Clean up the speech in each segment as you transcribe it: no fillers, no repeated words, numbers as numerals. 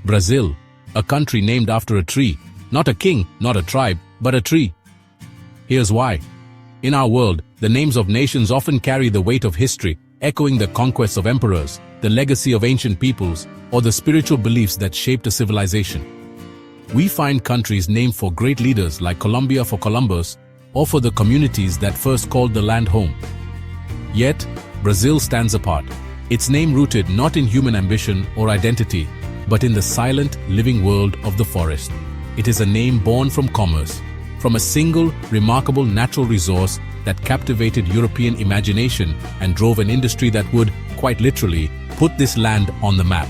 Brazil, a country named after a tree. Not a king, not a tribe, but a tree. Here's why. In our world, the names of nations often carry the weight of history, echoing the conquests of emperors, the legacy of ancient peoples, or the spiritual beliefs that shaped a civilization. We find countries named for great leaders like Colombia for Columbus, or for the communities that first called the land home. Yet, Brazil stands apart. Its name rooted not in human ambition or identity, but in the silent, living world of the forest. It is a name born from commerce, from a single, remarkable natural resource that captivated European imagination and drove an industry that would, quite literally, put this land on the map.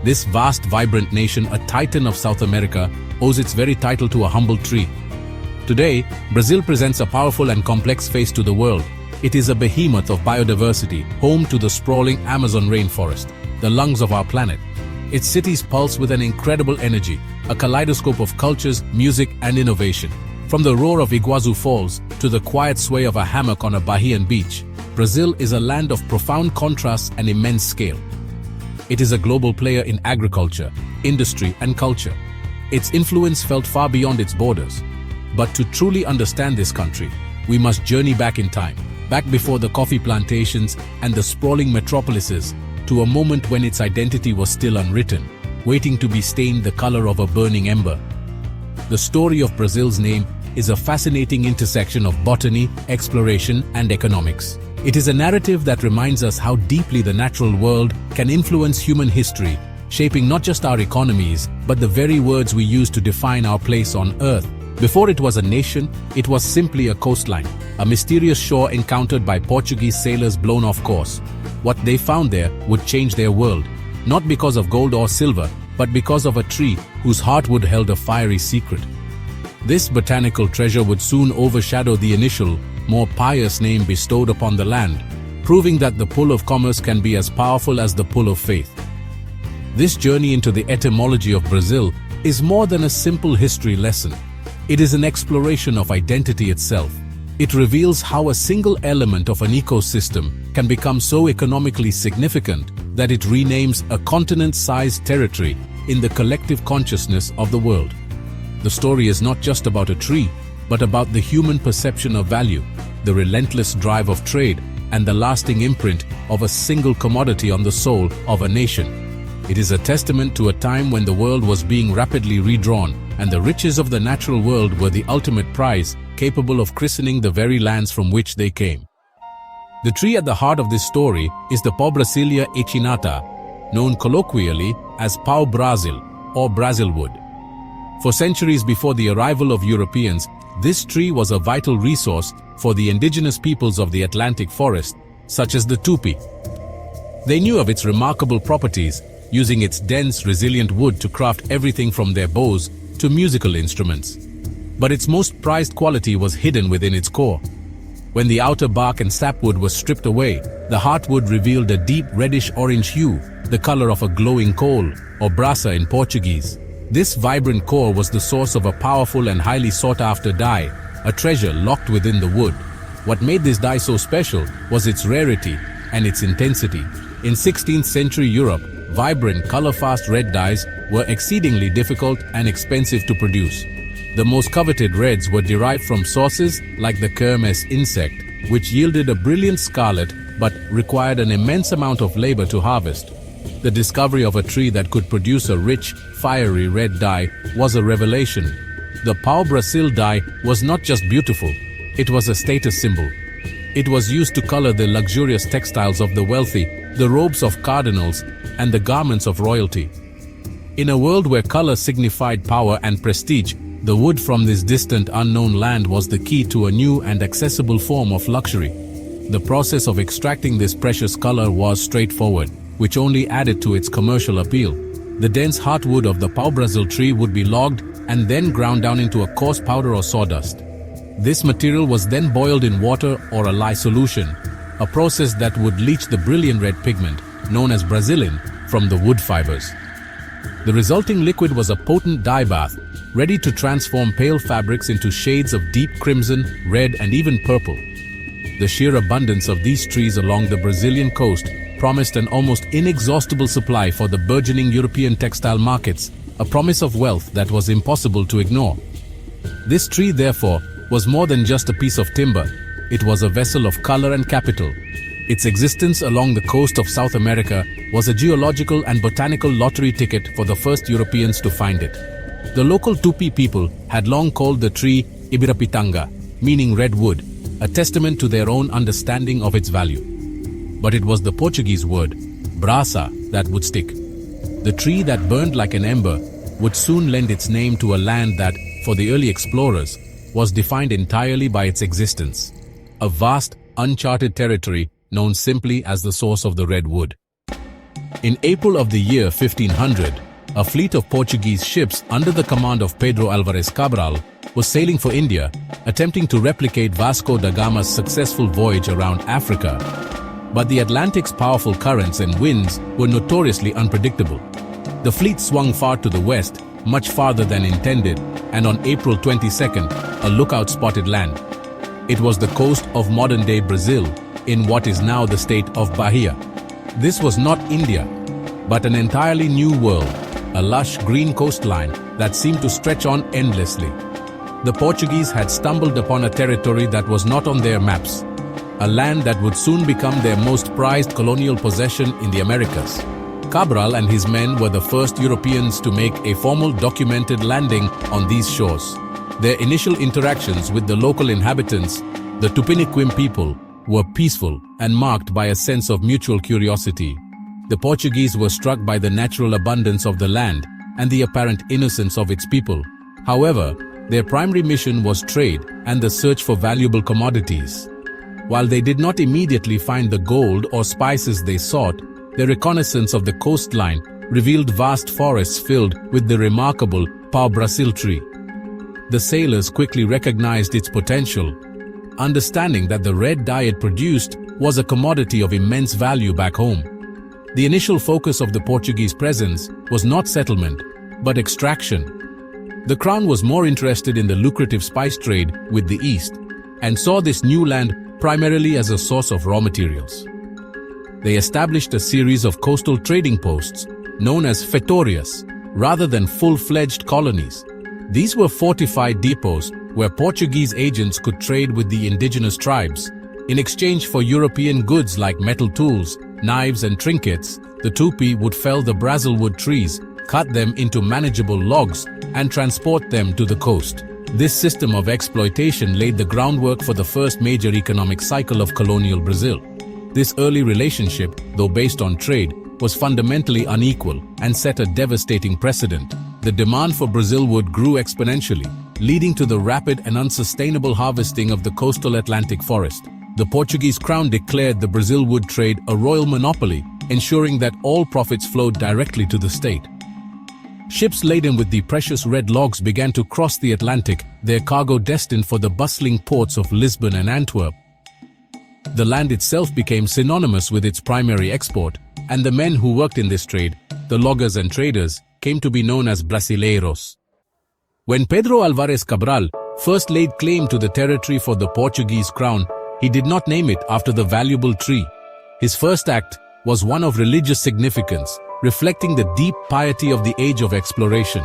This vast, vibrant nation, a titan of South America, owes its very title to a humble tree. Today, Brazil presents a powerful and complex face to the world. It is a behemoth of biodiversity, home to the sprawling Amazon rainforest, the lungs of our planet. Its cities pulse with an incredible energy, a kaleidoscope of cultures, music, and innovation. From the roar of Iguazu Falls to the quiet sway of a hammock on a Bahian beach, Brazil is a land of profound contrasts and immense scale. It is a global player in agriculture, industry, and culture. Its influence felt far beyond its borders. But to truly understand this country, we must journey back in time, back before the coffee plantations and the sprawling metropolises, to a moment when its identity was still unwritten, waiting to be stained the color of a burning ember. The story of Brazil's name is a fascinating intersection of botany, exploration, and economics. It is a narrative that reminds us how deeply the natural world can influence human history, shaping not just our economies, but the very words we use to define our place on Earth. Before it was a nation, it was simply a coastline, a mysterious shore encountered by Portuguese sailors blown off course. What they found there would change their world, not because of gold or silver, but because of a tree whose heartwood held a fiery secret. This botanical treasure would soon overshadow the initial, more pious name bestowed upon the land, proving that the pull of commerce can be as powerful as the pull of faith. This journey into the etymology of Brazil is more than a simple history lesson. It is an exploration of identity itself. It reveals how a single element of an ecosystem can become so economically significant that it renames a continent-sized territory in the collective consciousness of the world. The story is not just about a tree, but about the human perception of value, the relentless drive of trade, and the lasting imprint of a single commodity on the soul of a nation. It is a testament to a time when the world was being rapidly redrawn, and the riches of the natural world were the ultimate prize, capable of christening the very lands from which they came. The tree at the heart of this story is the pau-brasil echinata, known colloquially as pau-brasil or Brazilwood. For centuries before the arrival of Europeans, this tree was a vital resource for the indigenous peoples of the Atlantic forest, such as the Tupi. They knew of its remarkable properties, using its dense, resilient wood to craft everything from their bows to musical instruments. But its most prized quality was hidden within its core. When the outer bark and sapwood were stripped away, the heartwood revealed a deep reddish-orange hue, the color of a glowing coal, or brasa in Portuguese. This vibrant core was the source of a powerful and highly sought-after dye, a treasure locked within the wood. What made this dye so special was its rarity and its intensity. In 16th century Europe, vibrant, color-fast red dyes were exceedingly difficult and expensive to produce. The most coveted reds were derived from sources like the kermes insect, which yielded a brilliant scarlet but required an immense amount of labor to harvest. The discovery of a tree that could produce a rich, fiery red dye was a revelation. The pau-brasil dye was not just beautiful, it was a status symbol. It was used to color the luxurious textiles of the wealthy, the robes of cardinals, and the garments of royalty. In a world where color signified power and prestige, the wood from this distant, unknown land was the key to a new and accessible form of luxury. The process of extracting this precious color was straightforward, which only added to its commercial appeal. The dense heartwood of the pau-brasil tree would be logged and then ground down into a coarse powder or sawdust. This material was then boiled in water or a lye solution, a process that would leach the brilliant red pigment, known as Brazilin, from the wood fibers. The resulting liquid was a potent dye bath, ready to transform pale fabrics into shades of deep crimson, red, and even purple. The sheer abundance of these trees along the Brazilian coast promised an almost inexhaustible supply for the burgeoning European textile markets, a promise of wealth that was impossible to ignore. This tree, therefore, was more than just a piece of timber. It was a vessel of color and capital. Its existence along the coast of South America was a geological and botanical lottery ticket for the first Europeans to find it. The local Tupi people had long called the tree Ibirapitanga, meaning red wood, a testament to their own understanding of its value. But it was the Portuguese word, brasa, that would stick. The tree that burned like an ember would soon lend its name to a land that, for the early explorers, was defined entirely by its existence. A vast, uncharted territory known simply as the source of the red wood. In April of the year 1500, a fleet of Portuguese ships under the command of Pedro Álvares Cabral was sailing for India, attempting to replicate Vasco da Gama's successful voyage around Africa. But the Atlantic's powerful currents and winds were notoriously unpredictable. The fleet swung far to the west, much farther than intended, and on April 22nd, a lookout spotted land. It was the coast of modern-day Brazil, in what is now the state of Bahia. This was not India, but an entirely new world, a lush green coastline that seemed to stretch on endlessly. The Portuguese had stumbled upon a territory that was not on their maps, a land that would soon become their most prized colonial possession in the Americas. Cabral and his men were the first Europeans to make a formal documented landing on these shores. Their initial interactions with the local inhabitants, the Tupiniquim people, were peaceful and marked by a sense of mutual curiosity. The Portuguese were struck by the natural abundance of the land and the apparent innocence of its people. However, their primary mission was trade and the search for valuable commodities. While they did not immediately find the gold or spices they sought, their reconnaissance of the coastline revealed vast forests filled with the remarkable pau-brasil tree. The sailors quickly recognized its potential, understanding that the red dye it produced was a commodity of immense value back home. The initial focus of the Portuguese presence was not settlement, but extraction. The crown was more interested in the lucrative spice trade with the East, and saw this new land primarily as a source of raw materials. They established a series of coastal trading posts, known as fetorias, rather than full-fledged colonies. These were fortified depots where Portuguese agents could trade with the indigenous tribes. In exchange for European goods like metal tools, knives and trinkets, the Tupi would fell the Brazilwood trees, cut them into manageable logs, and transport them to the coast. This system of exploitation laid the groundwork for the first major economic cycle of colonial Brazil. This early relationship, though based on trade, was fundamentally unequal and set a devastating precedent. The demand for Brazilwood grew exponentially, leading to the rapid and unsustainable harvesting of the coastal Atlantic forest. The Portuguese crown declared the Brazilwood trade a royal monopoly, ensuring that all profits flowed directly to the state. Ships laden with the precious red logs began to cross the Atlantic, their cargo destined for the bustling ports of Lisbon and Antwerp. The land itself became synonymous with its primary export, and the men who worked in this trade, the loggers and traders, came to be known as brasileiros. When Pedro Álvares Cabral first laid claim to the territory for the Portuguese crown, he did not name it after the valuable tree. His first act was one of religious significance, reflecting the deep piety of the age of exploration.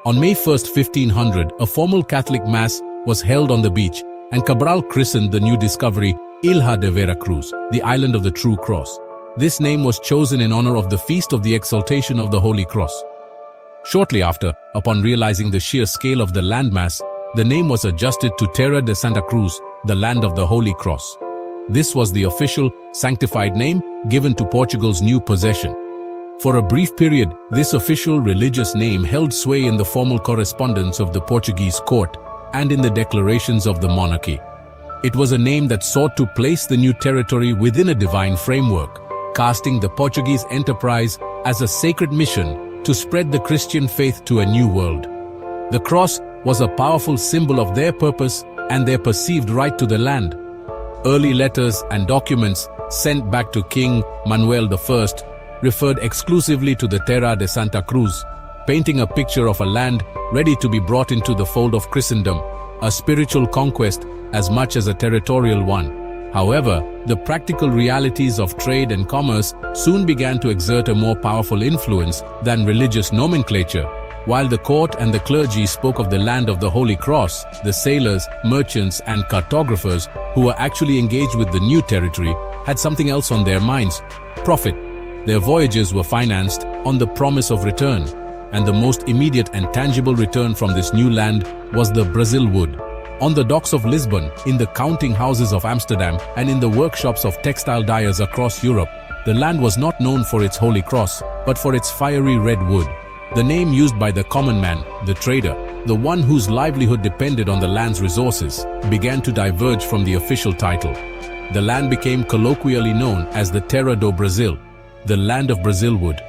On May 1, 1500, a formal Catholic Mass was held on the beach, and Cabral christened the new discovery Ilha de Veracruz, the island of the True Cross. This name was chosen in honor of the feast of the exaltation of the Holy Cross. Shortly after, upon realizing the sheer scale of the landmass, the name was adjusted to Terra de Santa Cruz, the land of the Holy Cross. This was the official, sanctified name given to Portugal's new possession. For a brief period, this official religious name held sway in the formal correspondence of the Portuguese court and in the declarations of the monarchy. It was a name that sought to place the new territory within a divine framework, casting the Portuguese enterprise as a sacred mission to spread the Christian faith to a new world. The cross was a powerful symbol of their purpose and their perceived right to the land. Early letters and documents sent back to King Manuel I referred exclusively to the Terra de Santa Cruz, painting a picture of a land ready to be brought into the fold of Christendom, a spiritual conquest as much as a territorial one. However, the practical realities of trade and commerce soon began to exert a more powerful influence than religious nomenclature. While the court and the clergy spoke of the land of the Holy Cross, the sailors, merchants, and cartographers who were actually engaged with the new territory had something else on their minds: profit. Their voyages were financed on the promise of return, and the most immediate and tangible return from this new land was the Brazilwood. On the docks of Lisbon, in the counting houses of Amsterdam, and in the workshops of textile dyers across Europe, the land was not known for its Holy Cross, but for its fiery red wood. The name used by the common man, the trader, the one whose livelihood depended on the land's resources, began to diverge from the official title. The land became colloquially known as the Terra do Brasil, the land of Brazilwood.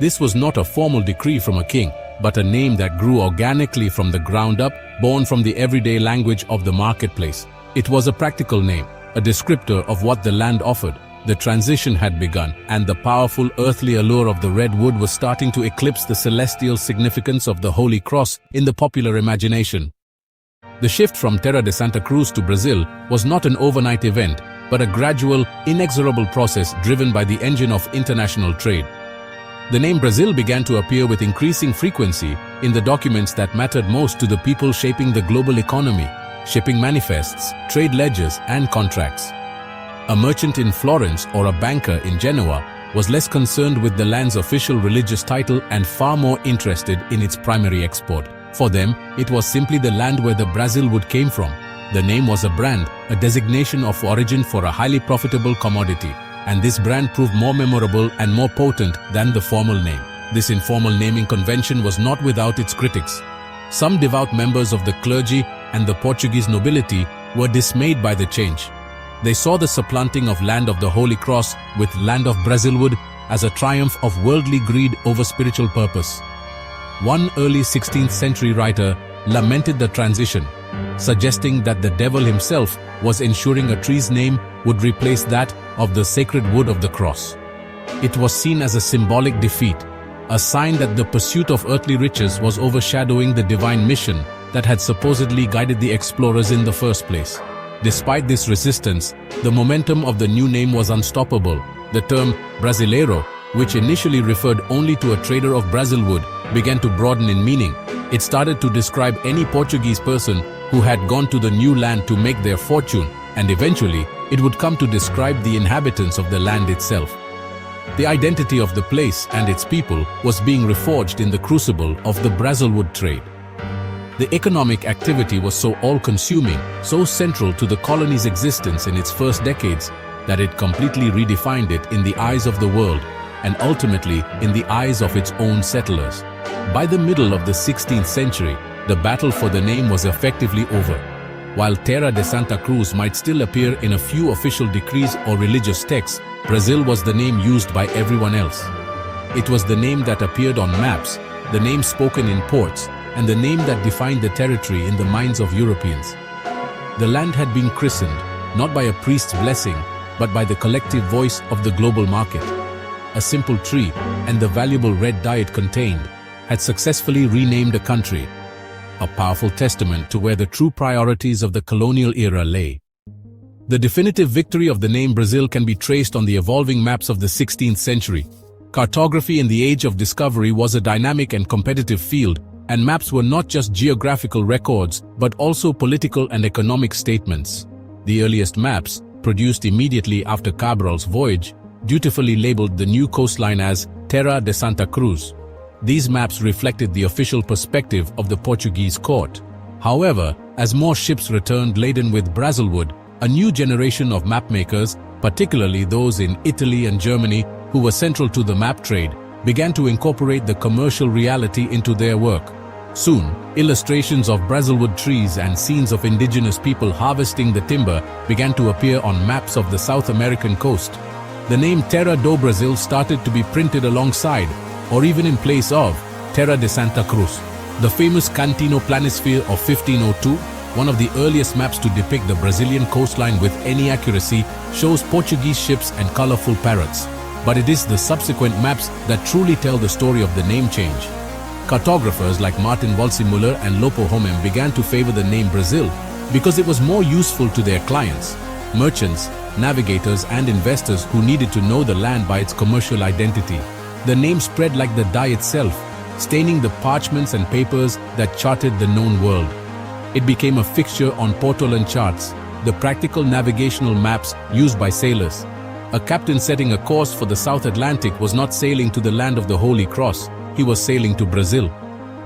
This was not a formal decree from a king, but a name that grew organically from the ground up, born from the everyday language of the marketplace. It was a practical name, a descriptor of what the land offered. The transition had begun, and the powerful earthly allure of the red wood was starting to eclipse the celestial significance of the Holy Cross in the popular imagination. The shift from Terra de Santa Cruz to Brazil was not an overnight event, but a gradual, inexorable process driven by the engine of international trade. The name Brazil began to appear with increasing frequency in the documents that mattered most to the people shaping the global economy: shipping manifests, trade ledgers, and contracts. A merchant in Florence or a banker in Genoa was less concerned with the land's official religious title and far more interested in its primary export. For them, it was simply the land where the Brazilwood came from. The name was a brand, a designation of origin for a highly profitable commodity, and this brand proved more memorable and more potent than the formal name. This informal naming convention was not without its critics. Some devout members of the clergy and the Portuguese nobility were dismayed by the change. They saw the supplanting of land of the Holy Cross with land of Brazilwood as a triumph of worldly greed over spiritual purpose. One early 16th century writer lamented the transition, suggesting that the devil himself was ensuring a tree's name would replace that of the sacred wood of the cross. It was seen as a symbolic defeat, a sign that the pursuit of earthly riches was overshadowing the divine mission that had supposedly guided the explorers in the first place. Despite this resistance, the momentum of the new name was unstoppable. The term brasileiro, which initially referred only to a trader of Brazilwood, began to broaden in meaning. It started to describe any Portuguese person who had gone to the new land to make their fortune, and eventually it would come to describe the inhabitants of the land itself. The identity of the place and its people was being reforged in the crucible of the Brazilwood trade. The economic activity was so all-consuming, so central to the colony's existence in its first decades, that it completely redefined it in the eyes of the world, and ultimately in the eyes of its own settlers. By the middle of the 16th century, the battle for the name was effectively over. While Terra de Santa Cruz might still appear in a few official decrees or religious texts, Brazil was the name used by everyone else. It was the name that appeared on maps, the name spoken in ports, and the name that defined the territory in the minds of Europeans. The land had been christened, not by a priest's blessing, but by the collective voice of the global market. A simple tree and the valuable red dye it contained had successfully renamed a country, a powerful testament to where the true priorities of the colonial era lay. The definitive victory of the name Brazil can be traced on the evolving maps of the 16th century. Cartography in the age of discovery was a dynamic and competitive field, and maps were not just geographical records, but also political and economic statements. The earliest maps, produced immediately after Cabral's voyage, dutifully labeled the new coastline as Terra de Santa Cruz. These maps reflected the official perspective of the Portuguese court. However, as more ships returned laden with Brazilwood, a new generation of mapmakers, particularly those in Italy and Germany who were central to the map trade, began to incorporate the commercial reality into their work. Soon, illustrations of Brazilwood trees and scenes of indigenous people harvesting the timber began to appear on maps of the South American coast. The name Terra do Brasil started to be printed alongside, or even in place of, Terra de Santa Cruz. The famous Cantino Planisphere of 1502, one of the earliest maps to depict the Brazilian coastline with any accuracy, shows Portuguese ships and colorful parrots. But it is the subsequent maps that truly tell the story of the name change. Cartographers like Martin Waldseemüller and Lopo Homem began to favor the name Brazil because it was more useful to their clients. merchants, navigators, and investors who needed to know the land by its commercial identity. The name spread like the dye itself, staining the parchments and papers that charted the known world. It became a fixture on portolan charts, the practical navigational maps used by sailors. A captain setting a course for the South Atlantic was not sailing to the land of the Holy Cross, he was sailing to Brazil.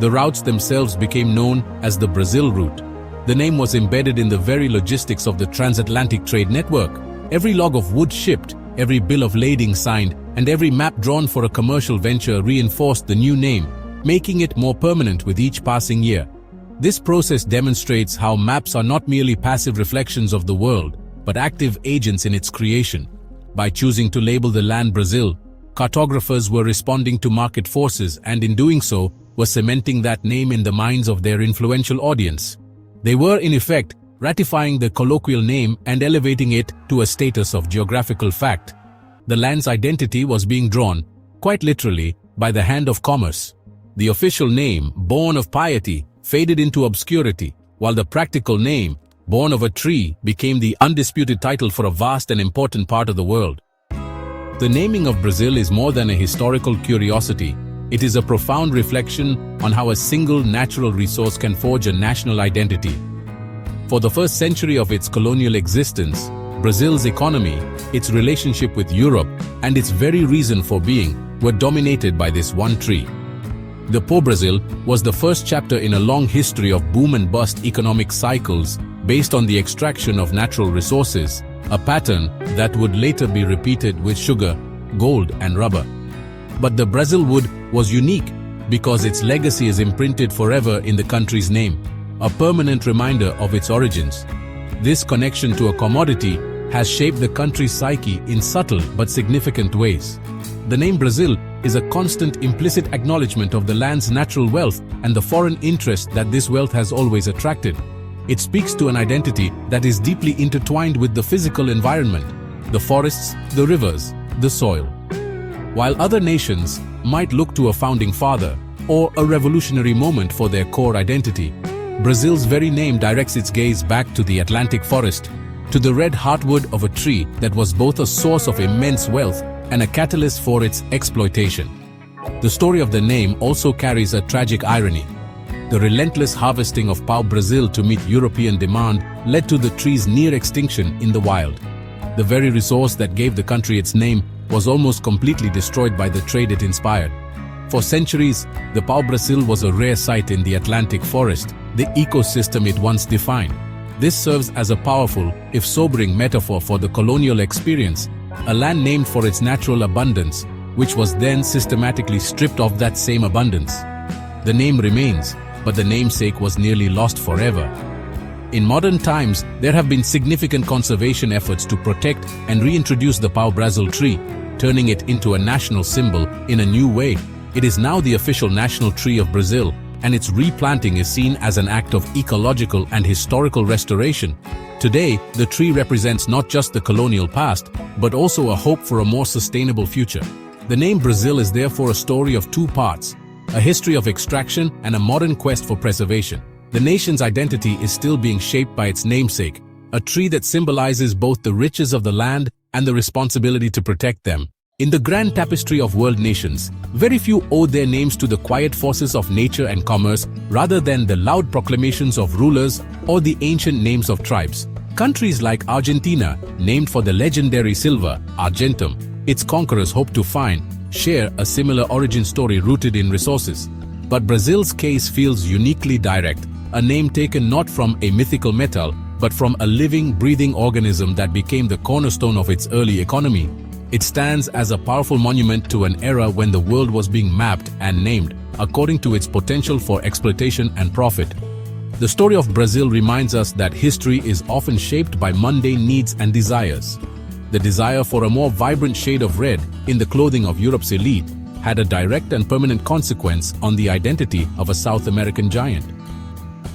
The routes themselves became known as the Brazil route. The name was embedded in the very logistics of the transatlantic trade network. Every log of wood shipped, every bill of lading signed, and every map drawn for a commercial venture reinforced the new name, making it more permanent with each passing year. This process demonstrates how maps are not merely passive reflections of the world, but active agents in its creation. By choosing to label the land Brazil, cartographers were responding to market forces and in doing so, were cementing that name in the minds of their influential audience. They were, in effect, ratifying the colloquial name and elevating it to a status of geographical fact. The land's identity was being drawn, quite literally, by the hand of commerce. The official name, born of piety, faded into obscurity, while the practical name, born of a tree, became the undisputed title for a vast and important part of the world. The naming of Brazil is more than a historical curiosity. It is a profound reflection on how a single natural resource can forge a national identity. For the first century of its colonial existence, Brazil's economy, its relationship with Europe, and its very reason for being were dominated by this one tree. The pau-brasil was the first chapter in a long history of boom and bust economic cycles based on the extraction of natural resources, a pattern that would later be repeated with sugar, gold, and rubber. But the Brazilwood was unique because its legacy is imprinted forever in the country's name, a permanent reminder of its origins. This connection to a commodity has shaped the country's psyche in subtle but significant ways. The name Brazil is a constant implicit acknowledgement of the land's natural wealth and the foreign interest that this wealth has always attracted. It speaks to an identity that is deeply intertwined with the physical environment, the forests, the rivers, the soil. While other nations might look to a founding father or a revolutionary moment for their core identity, Brazil's very name directs its gaze back to the Atlantic forest, to the red heartwood of a tree that was both a source of immense wealth and a catalyst for its exploitation. The story of the name also carries a tragic irony. The relentless harvesting of pau-brasil to meet European demand led to the tree's near extinction in the wild. The very resource that gave the country its name was almost completely destroyed by the trade it inspired. For centuries, the pau-brasil was a rare sight in the Atlantic forest, the ecosystem it once defined. This serves as a powerful, if sobering, metaphor for the colonial experience, a land named for its natural abundance, which was then systematically stripped of that same abundance. The name remains, but the namesake was nearly lost forever. In modern times, there have been significant conservation efforts to protect and reintroduce the pau-brasil tree, turning it into a national symbol in a new way. It is now the official national tree of Brazil, and its replanting is seen as an act of ecological and historical restoration. Today, the tree represents not just the colonial past, but also a hope for a more sustainable future. The name Brazil is therefore a story of two parts, a history of extraction and a modern quest for preservation. The nation's identity is still being shaped by its namesake, a tree that symbolizes both the riches of the land and the responsibility to protect them. In the grand tapestry of world nations, very few owe their names to the quiet forces of nature and commerce rather than the loud proclamations of rulers or the ancient names of tribes. Countries like Argentina, named for the legendary silver, argentum, its conquerors hope to find, share a similar origin story rooted in resources. But Brazil's case feels uniquely direct, a name taken not from a mythical metal, but from a living, breathing organism that became the cornerstone of its early economy. It stands as a powerful monument to an era when the world was being mapped and named according to its potential for exploitation and profit. The story of Brazil reminds us that history is often shaped by mundane needs and desires. The desire for a more vibrant shade of red in the clothing of Europe's elite had a direct and permanent consequence on the identity of a South American giant.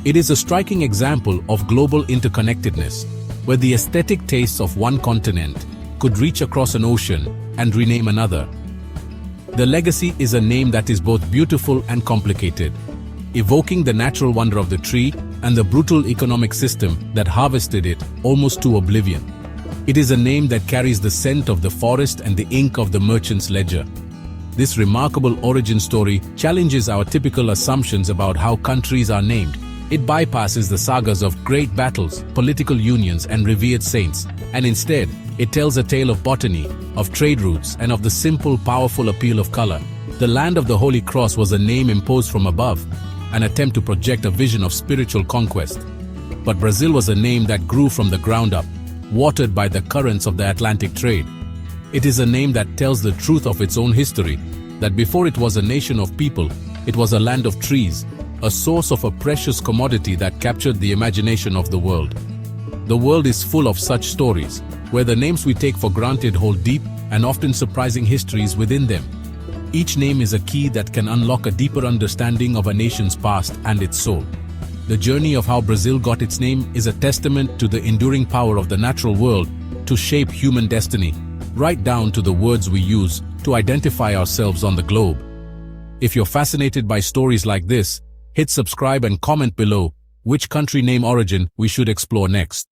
It is a striking example of global interconnectedness, where the aesthetic tastes of one continent could reach across an ocean and rename another. The legacy is a name that is both beautiful and complicated, evoking the natural wonder of the tree and the brutal economic system that harvested it almost to oblivion. It is a name that carries the scent of the forest and the ink of the merchant's ledger. This remarkable origin story challenges our typical assumptions about how countries are named. It bypasses the sagas of great battles, political unions, and revered saints, and instead, it tells a tale of botany, of trade routes, and of the simple, powerful appeal of color. The land of the Holy Cross was a name imposed from above, an attempt to project a vision of spiritual conquest. But Brazil was a name that grew from the ground up, watered by the currents of the Atlantic trade. It is a name that tells the truth of its own history, that before it was a nation of people, it was a land of trees, a source of a precious commodity that captured the imagination of the world. The world is full of such stories, where the names we take for granted hold deep and often surprising histories within them. Each name is a key that can unlock a deeper understanding of a nation's past and its soul. The journey of how Brazil got its name is a testament to the enduring power of the natural world to shape human destiny, right down to the words we use to identify ourselves on the globe. If you're fascinated by stories like this, hit subscribe and comment below which country name origin we should explore next.